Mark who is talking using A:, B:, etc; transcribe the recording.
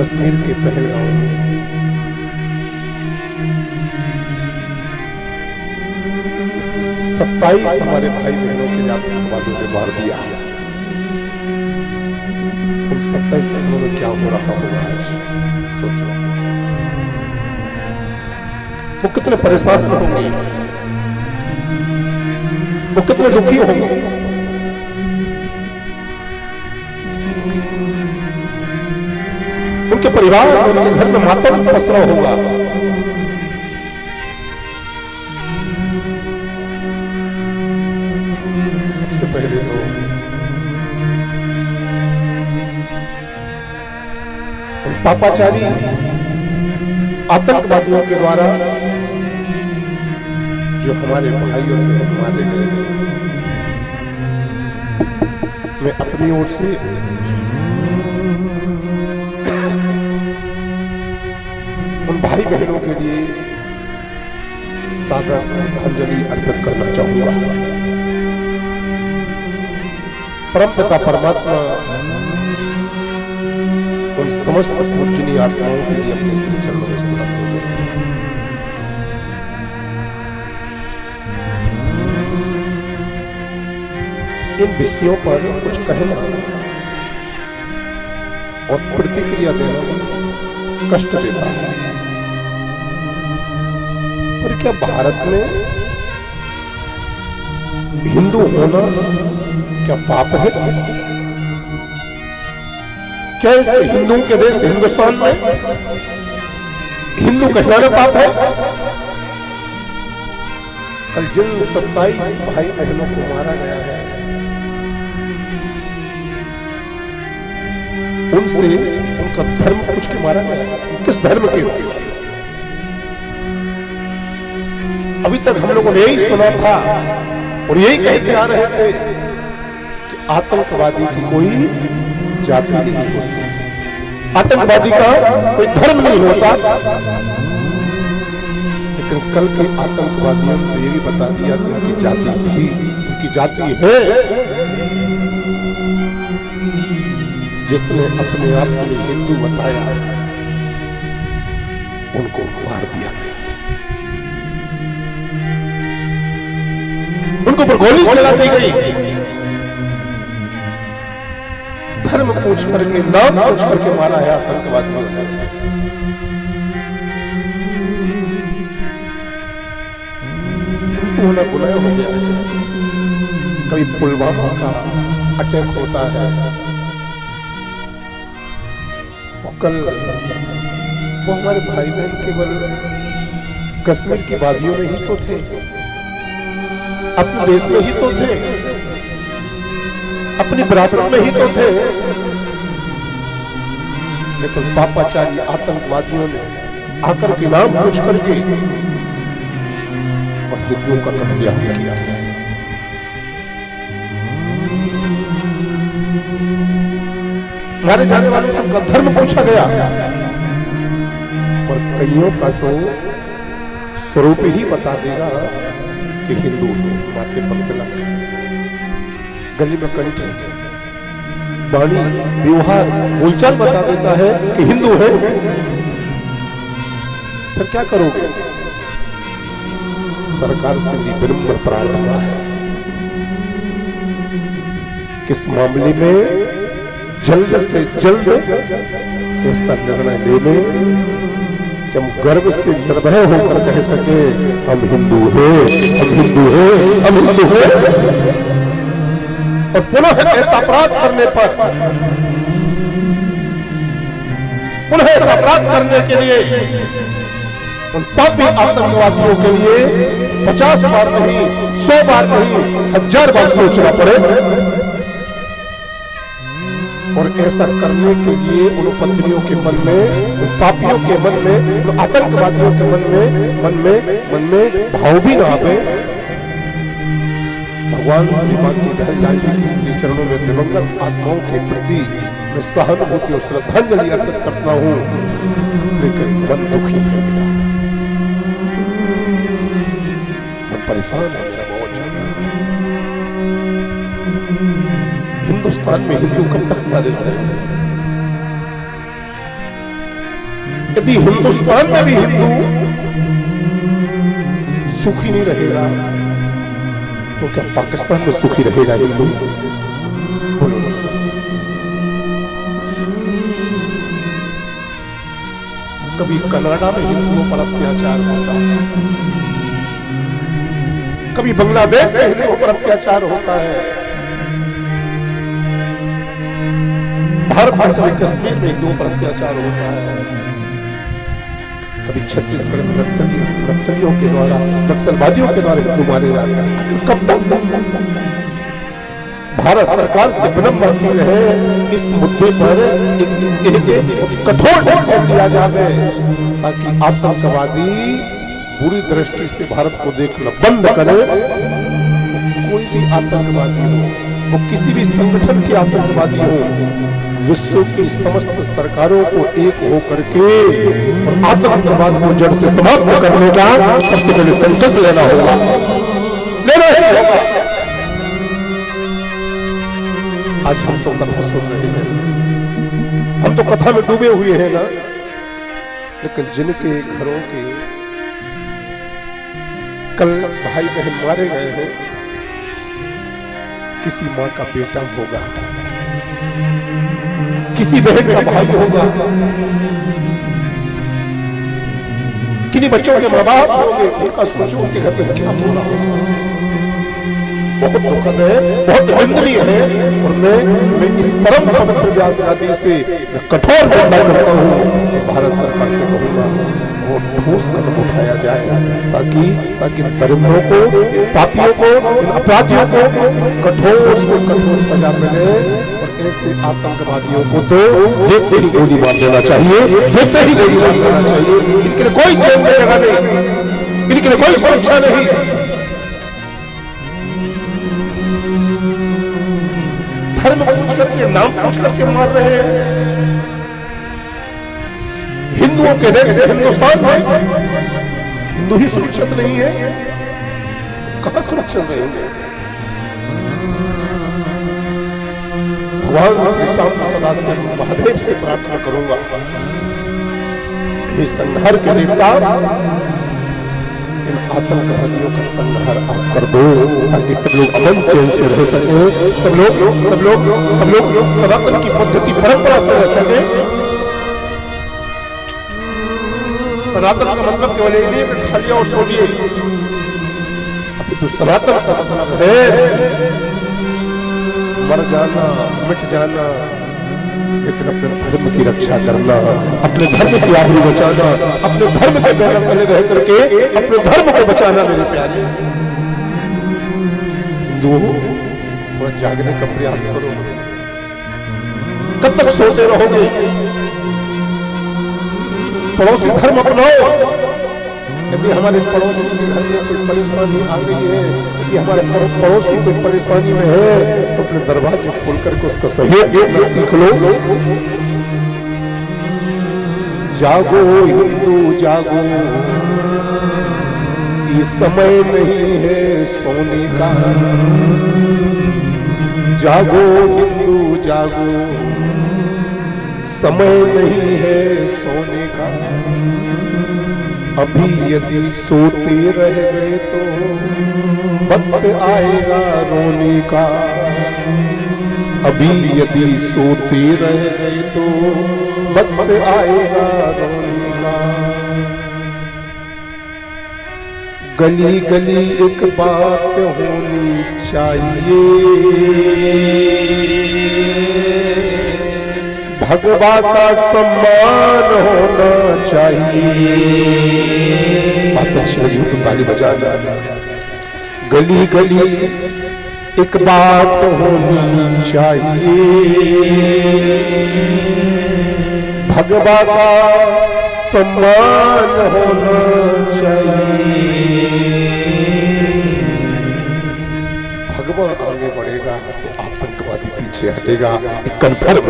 A: कश्मीर के पहलगाम में सत्ताईस हमारे भाई बहनों के आतंकवादियों ने मार दिया। उन 27 शहरों में क्या हो रहा होगा आज सोचो। वो कितने परेशान होंगे, वो कितने दुखी होंगे। उनके परिवार और उनके घर में मातम पसरा होगा। सबसे पहले तो उन पापाचारी आतंकवादियों के द्वारा जो हमारे भाई और बहन मारे गए, मैं अपनी ओर से उन भाई बहनों के लिए सादर श्रद्धांजलि अर्पित करना चाहूंगा। परमपिता परमात्मा उन समस्त पूजनीय आत्माओं के लिए अपने श्री चरणों में स्तुति देंगे। इन विषयों पर कुछ कहना और प्रतिक्रिया देना कष्ट देता है, पर क्या भारत में हिंदू होना क्या पाप है? क्या इस हिंदुओं के देश हिंदुस्तान में हिंदू कहलाना पाप है? कल जिन 27 भाई बहनों को मारा गया है, उनसे उनका धर्म पूछ के मारा गया है। किस धर्म के हो? अभी तक हम लोगों ने यही सुना था और यही कहते आ रहे थे कि आतंकवादी की कोई जाति नहीं होती, आतंकवादी का कोई धर्म नहीं होता। लेकिन कल के आतंकवादियों ने ये भी बता दिया कि उनकी जाति थी, उनकी जाति है। जिसने अपने आप को हिंदू बताया उनको मार दिया गया, उनको पर गोली चला दी गई। धर्म पूछ करके, नाम पूछ करके मारा है आतंकवादियों ने। हिंदू होना गुनाह हो गया है। कभी पुलवामा का अटैक होता है, कल वो हमारे भाई बहन केवल कश्मीर की वादियों में ही तो थे, अपने देश में ही तो थे, अपनी विरासत में ही तो थे। लेकिन पापाचारी आतंकवादियों ने आकर के नाम पूछ करके और हिंदुओं का कत्लेआम किया। मारे जाने वालों का धर्म पूछा गया, और कईयों का तो स्वरूप ही बता देगा कि हिंदू है। माथे पर तिलक, गले में कंठी, वाणी, व्यवहार, बोलचाल बता देता है कि हिंदू है। फिर क्या करोगे? सरकार से भी विनम्र प्रार्थना है किस मामले में जल्द से जल्द ऐसा निर्णय ले लें कि हम गर्व से निर्भय होकर कह सके हम हिंदू हैं, हम हिंदू हैं, हम हिंदू हैं। और पुनः ऐसा अपराध करने पर, पुनः ऐसा अपराध करने के लिए उन पापी आतंकवादियों के लिए 50 बार नहीं, 100 बार नहीं, 1000 बार सोचना पड़े। और ऐसा करने के लिए उन उपद्रवियों के मन में, उन पापियों के मन में, उन आतंकवादियों के मन में भाव भी ना आवे। भगवान श्रीमान की बहन जी के श्री चरणों में दिवंगत आत्माओं के प्रति मैं सहानुभूति और श्रद्धांजलि अर्पित करता हूँ। लेकिन मन दुखी है मेरा, मन परेशान है मेरा बहुत ज्यादा। हिंदुस्तान में हिंदू कब तक मारे रहे? यदि हिंदुस्तान में भी हिंदू सुखी नहीं रहेगा तो क्या पाकिस्तान में सुखी रहेगा हिंदू? बोलो। कभी कनाडा में हिंदुओं पर अत्याचार होता है, कभी बांग्लादेश में हिंदुओं पर अत्याचार होता है, भारत में कभी कश्मीर में हिंदुओं पर अत्याचार होता है, कभी छत्तीसगढ़ में नक्सलियों के द्वारा, नक्सलवादियों के द्वारा हिंदू मारे जाते हैं। आखिर कब तक भारत सरकार से विनम्र अपील है, इस मुद्दे पर एक कठोर डिसीजन लिया जाए ताकि आतंकवादी बुरी दृष्टि से भारत को देखना बंद करे। कोई भी आतंकवादी हो, वो किसी भी संगठन के आतंकवादी हो, विश्व की समस्त सरकारों को एक होकर के और आतंकवाद को जड़ से समाप्त करने का सबसे पहले संकल्प लेना होगा, लेना ही होगा। आज हम तो कथा सुन रहे हैं, हम तो कथा में डूबे हुए हैं ना, लेकिन जिनके घरों के कल भाई बहन मारे गए हैं, किसी माँ का बेटा होगा, किसी बहन का भाई होगा, किन्हीं बच्चों के माँ बाप होंगे, उनका सोचो उनके घर में क्या हो रहा होगा। बहुत दुखद है, बहुत निंदनीय है। और मैं इस परम पवित्र व्यास नदी से कठोर निंदा करता हूँ। भारत सरकार से कहूँगा वो ठोस कदम उठाया जाए ताकि दरिद्रों को, इन पापियों को, इन अपराधियों को कठोर से कठोर सजा मिले। और ऐसे आतंकवादियों को तो देखते ही गोली मार देना चाहिए, देखते ही गोली मार देना चाहिए। इनके लिए कोई जेल में जगह नहीं, इनके लिए कोई सुरक्षा नहीं। धर्म पूछ करके, नाम पूछ करके मार रहे हैं। हिंदुओं के देश हिंदुस्तान में हिंदू ही सुरक्षित नहीं है, कहां सुरक्षित रहेंगे? भगवान श्री श्याम सदा से महादेव से प्रार्थना करूंगा, हे संहार के देवता, इन आतंकवादियों का संहार आप कर दो ताकि सब लोग अमन चैन से रह सके, सब लोग सनातन की पद्धति परंपरा से रह सके। सनातन का मतलब केवल ये नहीं कि खा लिया और सो लिए, अभी तो सनातन का मतलब है मर जाना, मिट जाना, लेकिन अपने धर्म की रक्षा करना, अपने धर्म की आबरू बचाना, अपने धर्म के बैनर तले रह करके अपने धर्म को बचाना। मेरे प्यारे हिंदुओं, थोड़ा जागने का प्रयास करो। कब तक सोते रहोगे? पड़ोसी धर्म अपनाओ। यदि हमारे पड़ोसी के घर में कोई परेशानी आ गई है, यदि हमारे पड़ोसी कोई परेशानी में है, तो अपने दरवाजे खोल करके उसका सहयोग देना सीख लो। जागो हिंदू जागो, ये समय नहीं है सोने का। जागो हिंदू जागो, समय नहीं है सोने का। अभी यदि सोते रह गए तो वक्त आएगा रोने का। अभी यदि सोते रह गए तो वक्त आएगा रोने का। गली गली एक बात होनी चाहिए, भगवा का सम्मान होना चाहिए। बात अच्छी लगी तो ताली बजाना। गली गली एक बात होनी चाहिए, भगवा का सम्मान होना चाहिए। भगवा आगे बढ़ेगा तो आतंकवादी पीछे हटेगा, कन्फर्म।